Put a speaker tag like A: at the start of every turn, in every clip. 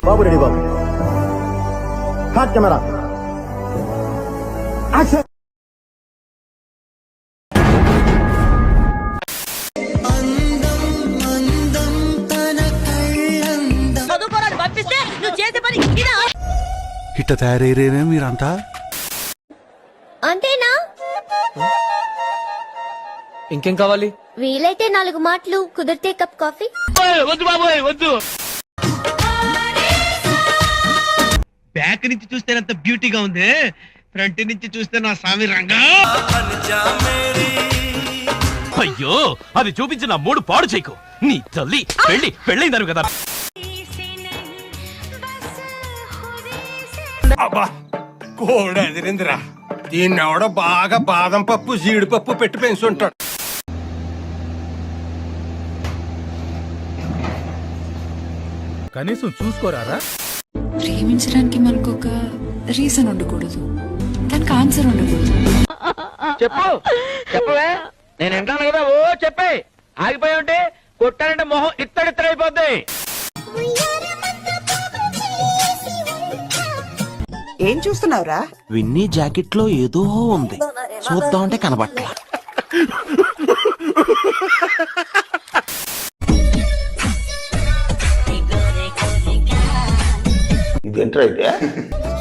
A: బాబు ready బాబు. Hot camera action.
B: ఇట్ట తయారయ్యేనే మీరంతా.
C: అంతేనా?
D: ఇంకేం కావాలి?
C: వీలైతే 4 మాటలు, కుదిరితే కప్ కాఫీ.
E: వద్దు బాబోయ్ వద్దు. బ్యాక్ నుంచి చూస్తే ఎంత బ్యూటీగా ఉంది, ఫ్రంట్ నుంచి చూస్తే నా స్వామి రంగా.
F: అయ్యో అది చూపించి నా మూడు పాడు చేయకు. నీ తల్లి పెళ్ళైందాను కదా.
G: అబ్బా కోడి అదిరిందిరా. దీన్ని ఎవడో బాగా బాదం పప్పు జీడిపప్పు పెట్టి పెంచుంటాడు.
B: కనీసం చూసుకోరారా?
H: ప్రేమించడానికి మనకు ఒక రీజన్ ఉండకూడదు, దానికి ఆన్సర్ ఉండకూడదు.
E: చెప్పు చెప్పవే, నేను వింటాను కదా. ఓ చెప్పే, ఆగిపోయి ఉంటే కొట్టానంటే మొహం ఇత్తడిత్తడైపోద్ది.
I: ఏం చూస్తున్నావురా?
D: విన్నీ జాకెట్ లో ఏదో ఉంది, చూద్దామంటే కనబట్ల.
A: ఇదేంట్రా అయితే?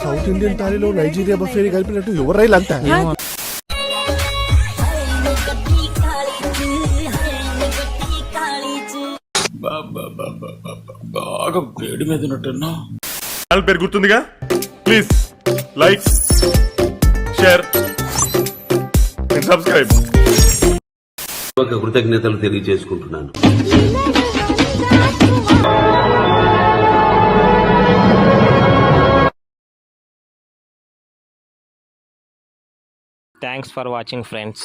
B: సౌత్ ఇండియన్ థాలీలో నైజీరియా బఫేని కలిపినట్టు ఎవరైలంతా.
G: బాగా వేడి మీద ఉన్నట్టున్నా.
B: పేరు గుర్తుందిగా? Please like, share, subscribe.
J: కృతజ్ఞతలు తెలియజేసుకుంటున్నాను.
D: Thanks for watching friends.